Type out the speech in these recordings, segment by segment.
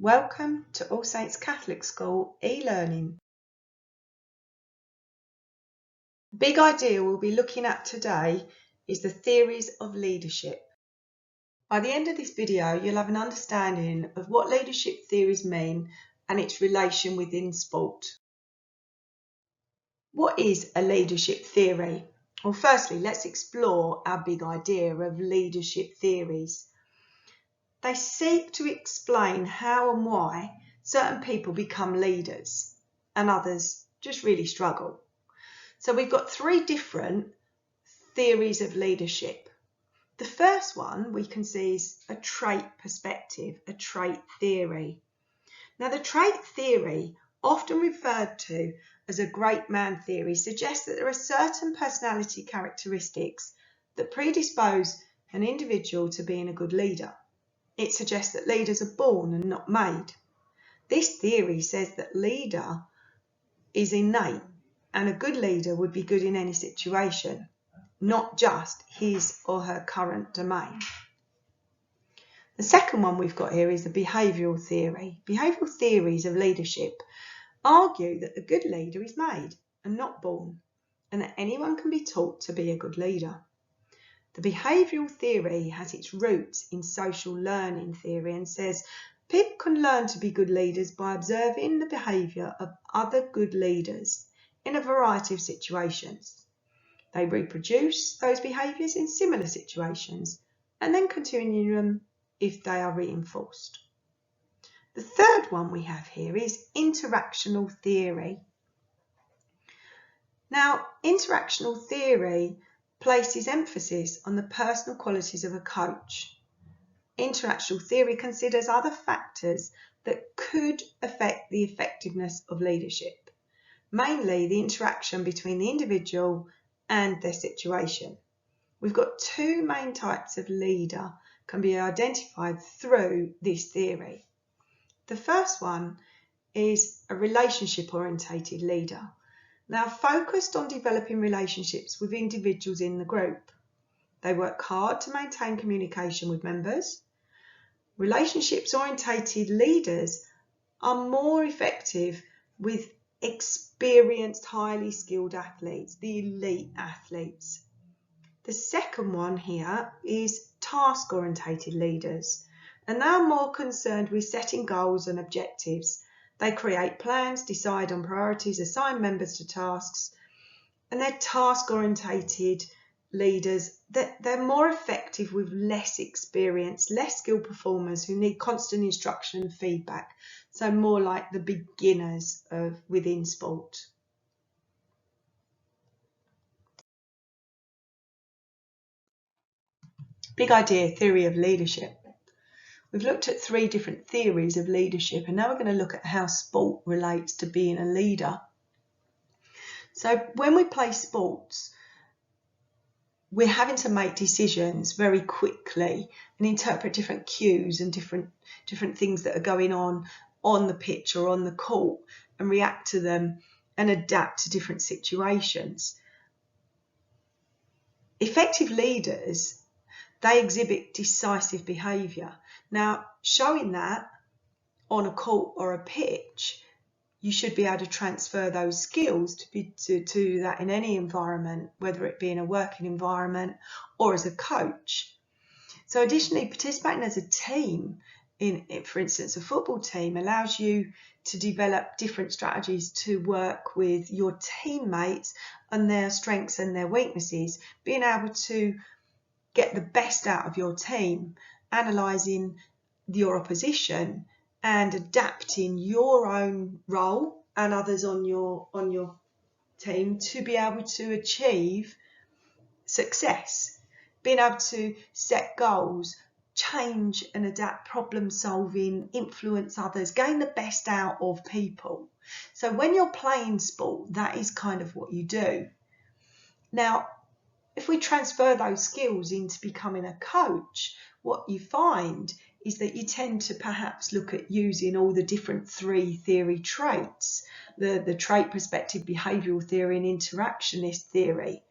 Welcome to All Saints Catholic School e-learning. The big idea we'll be looking at today is the theories of leadership. By the end of this video, you'll have an understanding of what leadership theories mean and its relation within sport. What is a leadership theory? Well, firstly, let's explore our big idea of leadership theories. They seek to explain how and why certain people become leaders and others just really struggle. So we've got three different theories of leadership. The first one we can see is a trait perspective, a trait theory. Now, the trait theory, often referred to as a great man theory, suggests that there are certain personality characteristics that predispose an individual to being a good leader. It suggests that leaders are born and not made. This theory says that leader is innate and a good leader would be good in any situation, not just his or her current domain. The second one we've got here is the behavioural theory. Behavioural theories of leadership argue that a good leader is made and not born, and that anyone can be taught to be a good leader. The behavioural theory has its roots in social learning theory and says people can learn to be good leaders by observing the behaviour of other good leaders in a variety of situations. They reproduce those behaviours in similar situations and then continue them if they are reinforced. The third one we have here is interactional theory. Now, interactional theory places emphasis on the personal qualities of a coach. Interactional theory considers other factors that could affect the effectiveness of leadership, mainly the interaction between the individual and their situation. We've got two main types of leader can be identified through this theory. The first one is a relationship-orientated leader. Now, focused on developing relationships with individuals in the group. They work hard to maintain communication with members. Relationships-orientated leaders are more effective with experienced, highly skilled athletes, the elite athletes. The second one here is task-orientated leaders, and they're more concerned with setting goals and objectives. They create plans, decide on priorities, assign members to tasks, and they're task-orientated leaders. They're more effective with less experience, less skilled performers who need constant instruction and feedback. So more like the beginners within sport. Big idea, theory of leadership. We've looked at three different theories of leadership, and now we're going to look at how sport relates to being a leader. So when we play sports, we're having to make decisions very quickly and interpret different cues and different things that are going on the pitch or on the court and react to them and adapt to different situations. Effective leaders, they exhibit decisive behaviour. Now, showing that on a court or a pitch, you should be able to transfer those skills to that in any environment, whether it be in a working environment or as a coach. So additionally, participating as a team for instance, a football team allows you to develop different strategies to work with your teammates and their strengths and their weaknesses, being able to get the best out of your team, analysing your opposition and adapting your own role and others on your team to be able to achieve success, being able to set goals, change and adapt, problem solving, influence others, gain the best out of people. So when you're playing sport, that is kind of what you do. Now, if we transfer those skills into becoming a coach, what you find is that you tend to perhaps look at using all the different three theory traits, the trait perspective, behavioural theory and interactionist theory.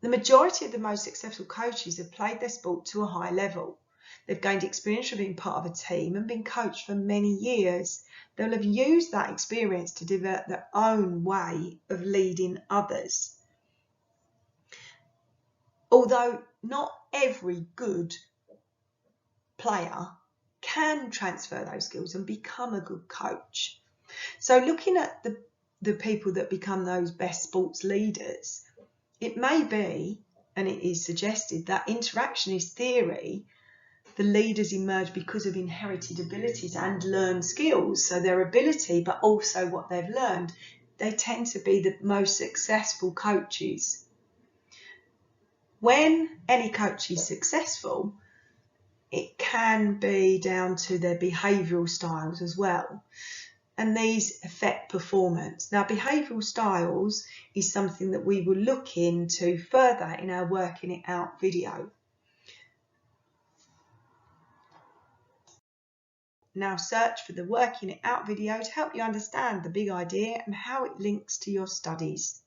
The majority of the most successful coaches have played their sport to a high level. They've gained experience from being part of a team and been coached for many years. They'll have used that experience to develop their own way of leading others. Although not every good player can transfer those skills and become a good coach. So looking at the people that become those best sports leaders, it may be, and it is suggested, that interaction is theory. The leaders emerge because of inherited abilities and learned skills. So their ability, but also what they've learned, they tend to be the most successful coaches. When any coach is successful, it can be down to their behavioural styles as well. And these affect performance. Now, behavioural styles is something that we will look into further in our Working It Out video. Now search for the Working It Out video to help you understand the big idea and how it links to your studies.